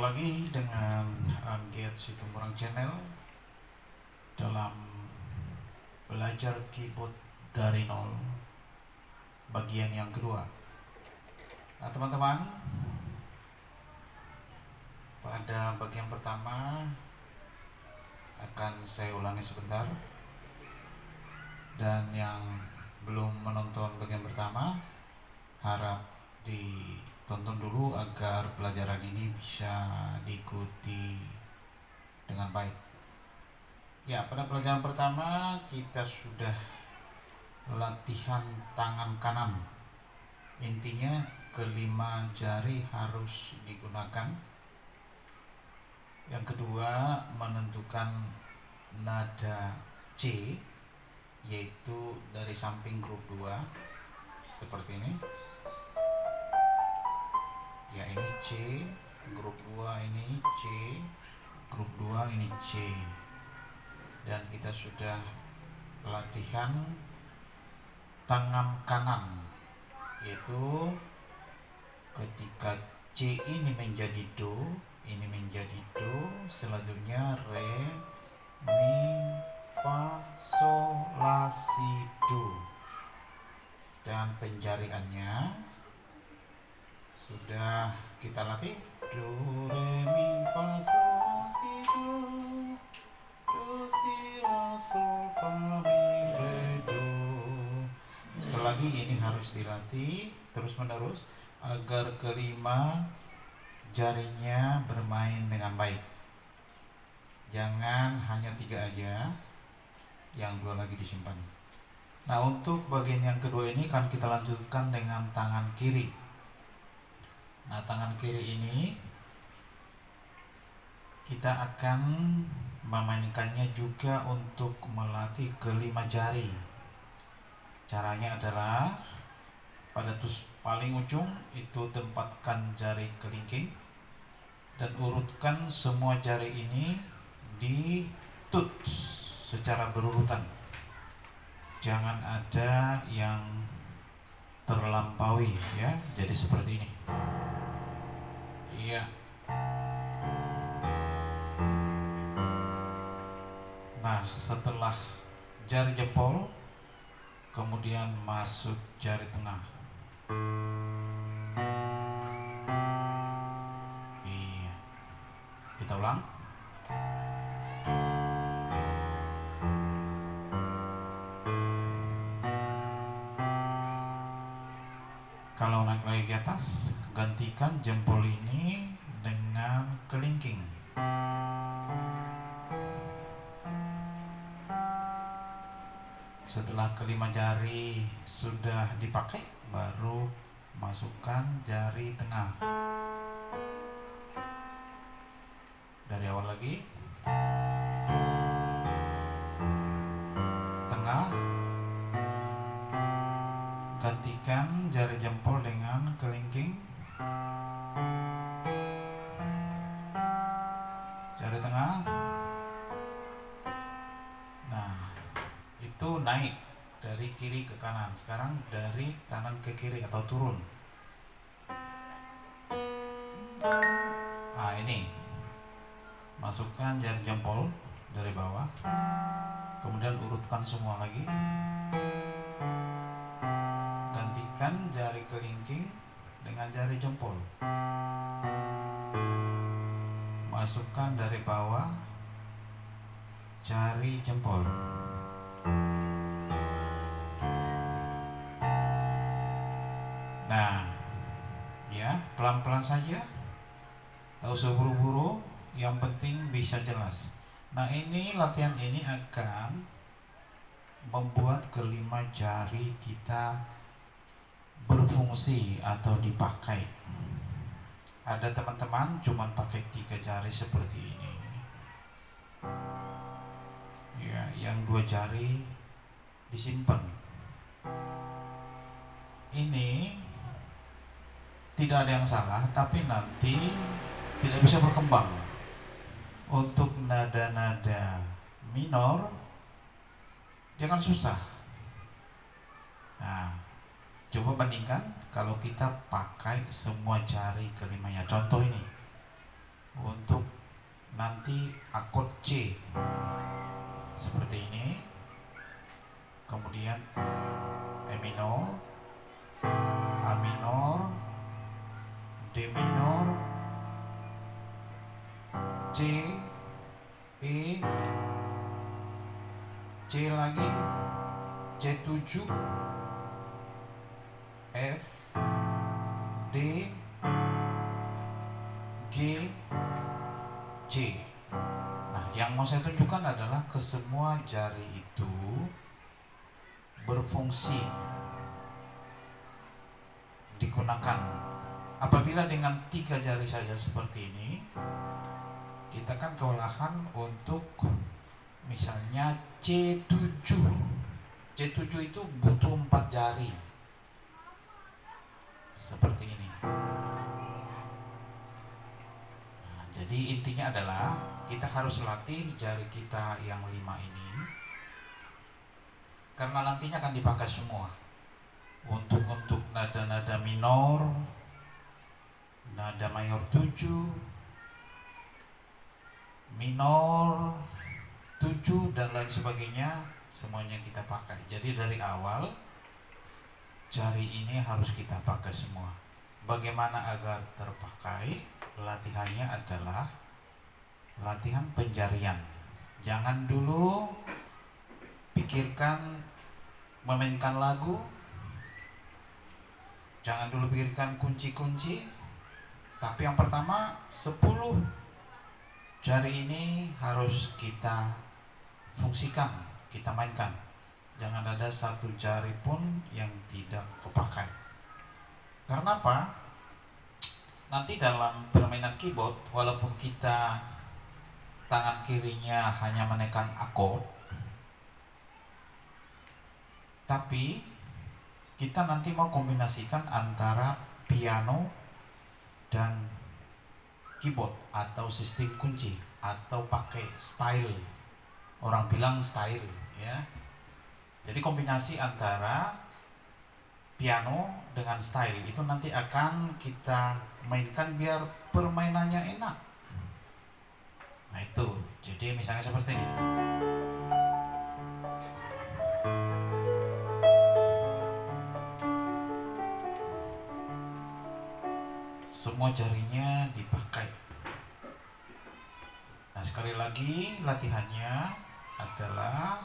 lagi dengan Anggiat Situmorang Channel dalam belajar keyboard dari nol bagian yang kedua. Nah teman-teman, pada bagian pertama akan saya ulangi sebentar, dan yang belum menonton bagian pertama harap ditonton dulu agar pelajaran ini bisa diikuti dengan baik. Ya, pada pelajaran pertama kita sudah latihan tangan kanan. Intinya kelima jari harus digunakan. Yang kedua, menentukan nada C, yaitu dari samping grup 2 seperti ini. Ya, ini C, grup 2 ini C, grup 2 ini C. Dan kita sudah latihan tangan kanan, yaitu ketika C ini menjadi Do, ini menjadi Do, selanjutnya Re, Mi, Fa, Sol, La, Si, Do. Dan penjariannya sudah kita latih. Do, Re, Mi, Fa, Sol, La, Si, Do, Do, Si, La, Sol, Fa, Mi, Re, Do. Sekali lagi, ini harus dilatih terus menerus agar kelima jarinya bermain dengan baik. Jangan hanya 3 aja, yang 2 lagi disimpan. Nah, untuk bagian yang kedua ini akan kita lanjutkan dengan tangan kiri. Nah, tangan kiri ini kita akan memainkannya juga untuk melatih kelima jari. Caranya adalah pada tus paling ujung itu tempatkan jari kelingking dan urutkan semua jari ini di tut secara berurutan. Jangan ada yang terlampaui ya. Jadi seperti ini. Iya. Nah, setelah jari jempol kemudian masuk jari tengah. Iya. Kita ulang. Kalau naik lagi ke atas, gantikan jempol ini dengan kelingking. Setelah kelima jari sudah dipakai, baru masukkan jari tengah. Dari awal lagi. Tengah. Gantikan jari jempol dengan kelingking. Jari tengah. Nah, itu naik dari kiri ke kanan. Sekarang dari kanan ke kiri atau turun. Nah, ini masukkan jari jempol dari bawah, kemudian urutkan semua lagi. Gantikan jari kelingking dengan jari jempol. Masukkan dari bawah jari jempol. Nah, ya, pelan-pelan saja. Tak usah buru-buru, yang penting bisa jelas. Nah, ini latihan ini akan membuat kelima jari kita berfungsi atau dipakai. Ada teman-teman cuma pakai 3 jari seperti ini. Ya, yang 2 jari disimpan. Ini tidak ada yang salah, tapi nanti tidak bisa berkembang. Untuk nada-nada minor jangan susah. Nah, coba bandingkan kalau kita pakai semua jari kelimanya. Contoh ini. untuk nanti akord C seperti ini, kemudian E minor, A minor, D minor, C, E, C lagi, C7, F, D, G, C. Nah, yang mau saya tunjukkan adalah kesemua jari itu berfungsi digunakan. Apabila dengan 3 jari saja seperti ini, kita kan kewalahan untuk misalnya C7. C7 itu butuh 4 jari seperti ini. Nah, jadi intinya adalah kita harus latih jari kita yang 5 ini, karena nantinya akan dipakai semua untuk nada-nada minor, nada mayor 7, minor 7 dan lain sebagainya, semuanya kita pakai. Jadi dari awal jari ini harus kita pakai semua. Bagaimana agar terpakai? Latihannya adalah latihan penjarian. Jangan dulu pikirkan memainkan lagu, jangan dulu pikirkan kunci-kunci, tapi yang pertama 10 jari ini harus kita fungsikan, kita mainkan. Jangan ada satu jari pun yang tidak kepakai. Karena apa? Nanti dalam permainan keyboard, walaupun kita tangan kirinya hanya menekan akord, tapi kita nanti mau kombinasikan antara piano dan keyboard atau sistem kunci, atau pakai style. Orang bilang style, ya. Jadi kombinasi antara piano dengan style itu nanti akan kita mainkan biar permainannya enak. Nah itu, jadi misalnya seperti ini. Semua jarinya dipakai. Nah sekali lagi latihannya adalah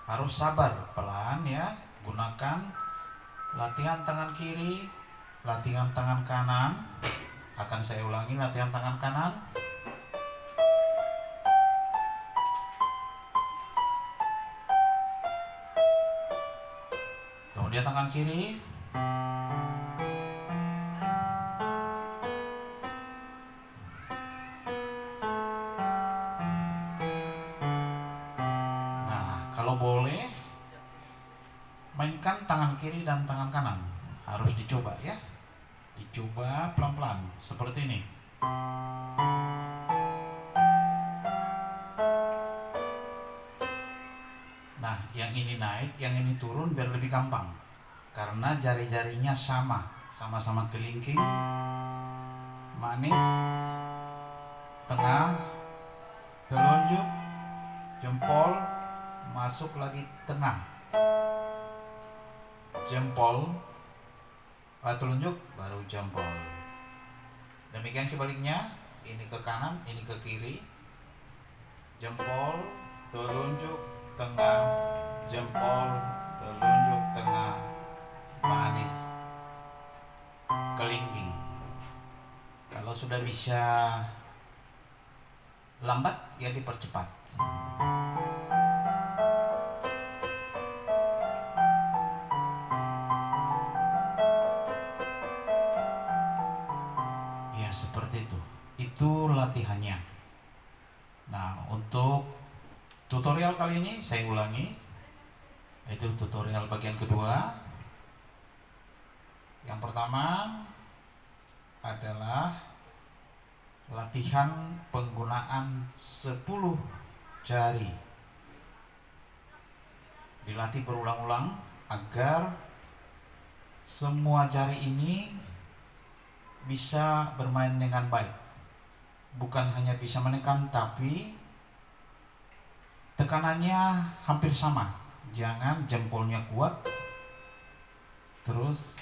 harus sabar, pelan ya. Gunakan latihan tangan kiri, latihan tangan kanan. Akan saya ulangi, latihan tangan kanan, kemudian tangan kiri, boleh mainkan tangan kiri dan tangan kanan. Harus dicoba ya, dicoba pelan-pelan seperti ini. Nah yang ini naik, yang ini turun biar lebih gampang, karena jari-jarinya sama-sama kelingking, manis, tengah, telunjuk, jempol, masuk lagi tengah, jempol, telunjuk, baru jempol. Demikian sebaliknya, ini ke kanan, ini ke kiri, jempol, telunjuk, tengah, jempol, telunjuk, tengah, manis, kelingking. Kalau sudah bisa lambat, ya dipercepat. Seperti itu latihannya. Nah untuk tutorial kali ini saya ulangi, yaitu tutorial bagian kedua. Yang pertama adalah latihan penggunaan 10 jari, dilatih berulang-ulang agar semua jari ini bisa bermain dengan baik. bukan hanya bisa menekan, tapi tekanannya hampir sama. Jangan jempolnya kuat terus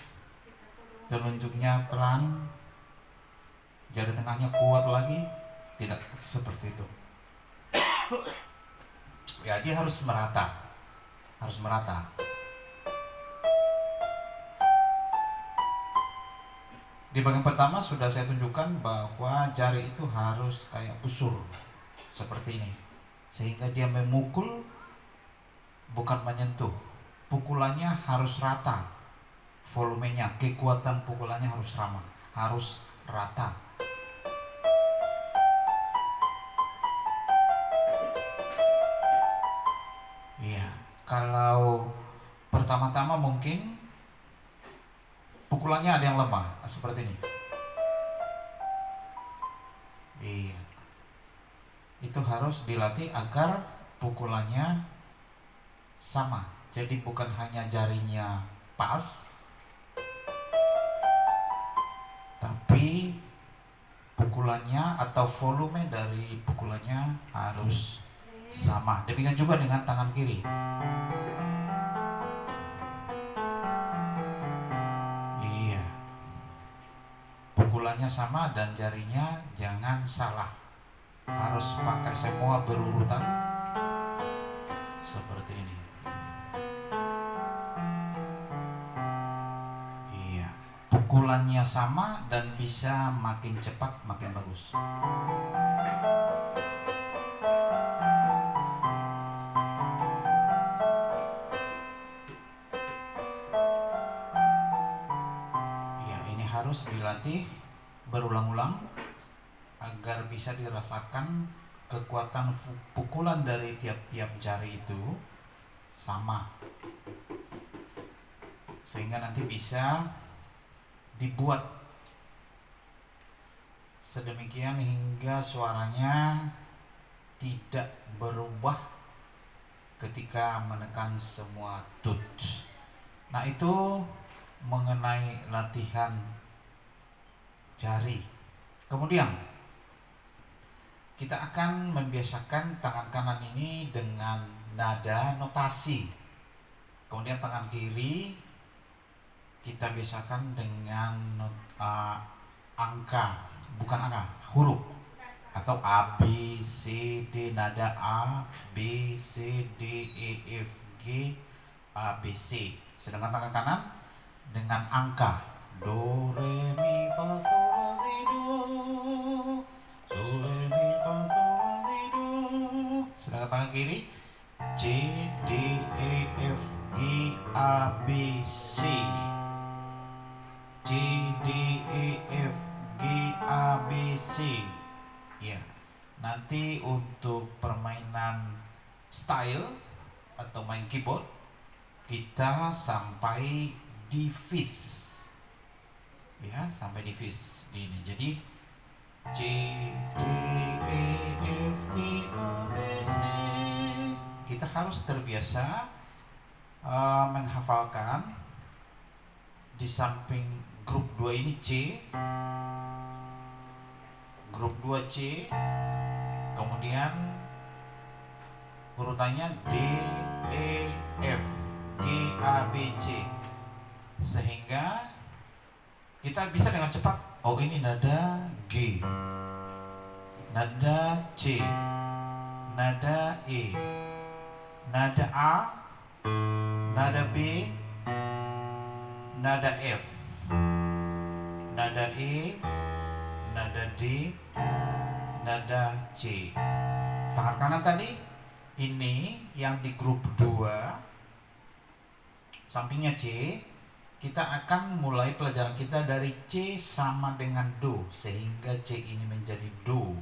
telunjuknya pelan, jari tengahnya kuat lagi. Tidak seperti itu. Ya, dia harus merata. Harus merata. Di bagian pertama sudah saya tunjukkan bahwa jari itu harus kayak busur seperti ini, sehingga dia memukul bukan menyentuh. Pukulannya harus rata, volumenya, kekuatan pukulannya harus rata. Iya, kalau pertama-tama mungkin pukulannya ada yang lemah, seperti ini. Iya, itu harus dilatih agar pukulannya sama. Jadi bukan hanya jarinya pas, tapi pukulannya atau volume dari pukulannya harus sama. Demikian juga dengan tangan kiri. Iya, pukulannya sama dan jarinya jangan salah. Harus pakai semua berurutan seperti ini. Iya, pukulannya sama dan bisa makin cepat makin bagus. Iya, ini harus dilatih berulang-ulang agar bisa dirasakan kekuatan pukulan dari tiap-tiap jari itu sama, sehingga nanti bisa dibuat sedemikian hingga suaranya tidak berubah ketika menekan semua tut. Nah, itu mengenai latihan jari. Kemudian kita akan membiasakan tangan kanan ini dengan nada notasi. Kemudian tangan kiri kita biasakan dengan angka, bukan angka, huruf. Atau A, B, C, D, nada A, B, C, D, E, F, G, A, B, C. Sedangkan tangan kanan dengan angka. Do, re, mi, fa, sol, la, si, do. Do, re, mi, fa, sol, la, si, do. Sedangkan tangan kiri C, D, E, F, G, A, B, C. C, D, E, F, G, A, B, C. Ya, nanti untuk permainan style atau main keyboard kita sampai di fis. Ya, sampai di fis ini. Jadi C, D, E, F, G, A, B, C. Kita harus terbiasa menghafalkan. Di samping grup 2 ini C, grup 2 C, kemudian urutannya D, E, F, G, A, B, C, sehingga kita bisa dengan cepat. Oh, ini nada G, nada C, nada E, nada A, nada B, nada F, nada E, nada D, nada C. Tangan kanan tadi ini yang di grup 2 sampingnya C. Kita akan mulai pelajaran kita dari C sama dengan Do, sehingga C ini menjadi Do.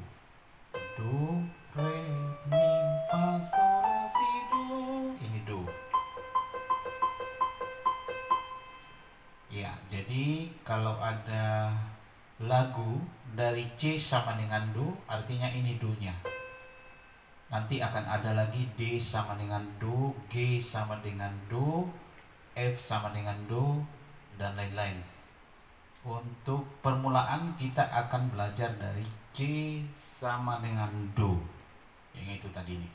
Do, re, mi, fa, sol, la, si, do. Ini Do. Ya, jadi kalau ada lagu dari C sama dengan Do, artinya ini Do-nya. Nanti akan ada lagi D sama dengan Do, G sama dengan Do, F sama dengan Do, dan lain-lain. Untuk permulaan kita akan belajar dari C sama dengan Do, yang itu tadi nih.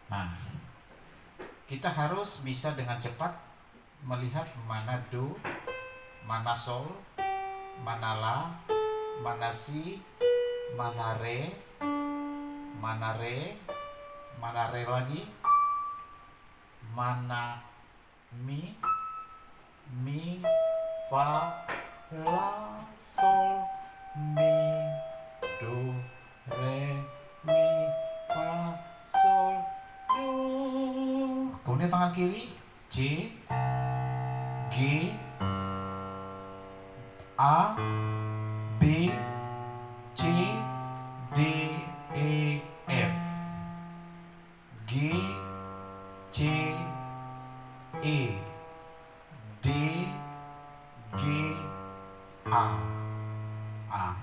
Nah, kita harus bisa dengan cepat melihat mana Do, mana Sol, mana La, mana Si, mana Re, mana Re, mana Re lagi, mana Mi, Fa, La, Sol, Mi, Do, Re, Mi, Fa, Sol, Do. Kemudian tangan kiri C, G, A, B, C, D, E, F. G, C, E, D, G, A.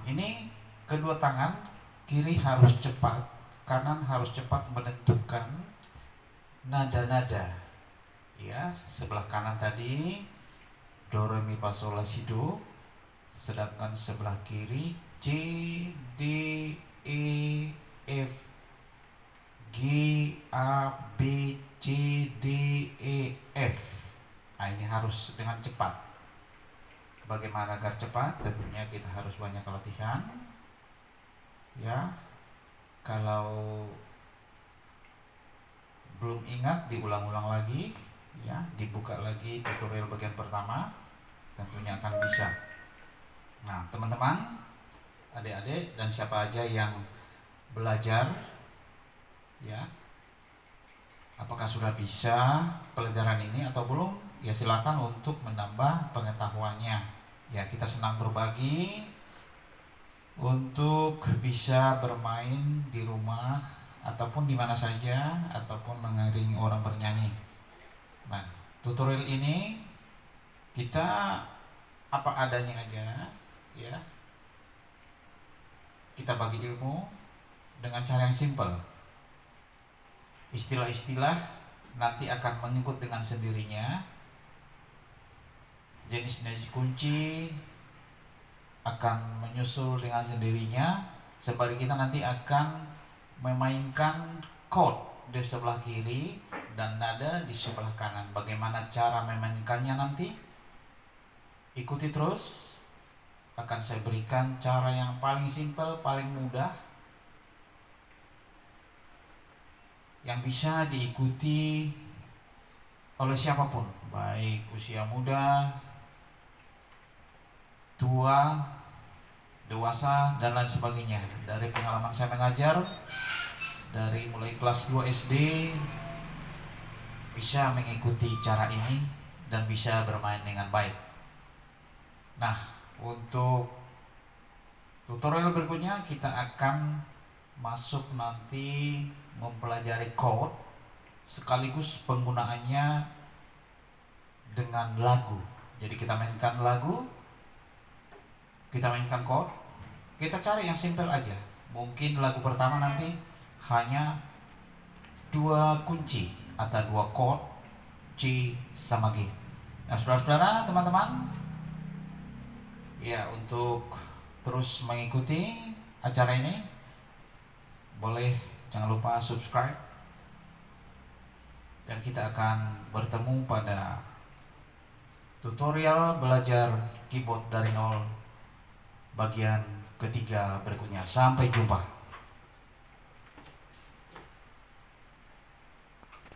Ini kedua tangan kiri harus cepat, kanan harus cepat menentukan nada-nada. Ya, sebelah kanan tadi Do, Re, Mi, Fa, Sol, La, Si, Do. Sedangkan sebelah kiri C, D, E, F, G, A, B, C, D, E, F. Ini harus dengan cepat. Bagaimana agar cepat? Tentunya kita harus banyak latihan. Ya, kalau belum ingat diulang-ulang lagi. Ya, dibuka lagi tutorial bagian pertama. Tentunya akan bisa. Nah, teman-teman, adik-adik dan siapa aja yang belajar, ya, apakah sudah bisa pelajaran ini atau belum? Ya, silakan untuk menambah pengetahuannya. Ya, kita senang berbagi untuk bisa bermain di rumah ataupun di mana saja, ataupun mengiringi orang bernyanyi. Nah, tutorial ini kita apa adanya aja, ya. Kita bagi ilmu dengan cara yang simpel. Istilah-istilah nanti akan mengikut dengan sendirinya. Jenis-jenis kunci akan menyusul dengan sendirinya. Sembari kita nanti akan memainkan chord di sebelah kiri dan nada di sebelah kanan. Bagaimana cara memainkannya nanti? Ikuti terus. Akan saya berikan cara yang paling simpel, paling mudah, yang bisa diikuti oleh siapapun, baik usia muda, tua, dewasa, dan lain sebagainya. Dari pengalaman saya mengajar, dari mulai kelas 2 SD, bisa mengikuti cara ini dan bisa bermain dengan baik. Nah, untuk tutorial berikutnya kita akan masuk nanti mempelajari chord sekaligus penggunaannya dengan lagu. Jadi kita mainkan lagu, kita mainkan chord, kita cari yang simple aja. Mungkin lagu pertama nanti hanya 2 kunci atau 2 chord, C sama G. Nah, saudara-saudara, teman-teman, ya, untuk terus mengikuti acara ini, boleh jangan lupa subscribe. Dan kita akan bertemu pada tutorial belajar keyboard dari nol bagian ketiga berikutnya. Sampai jumpa.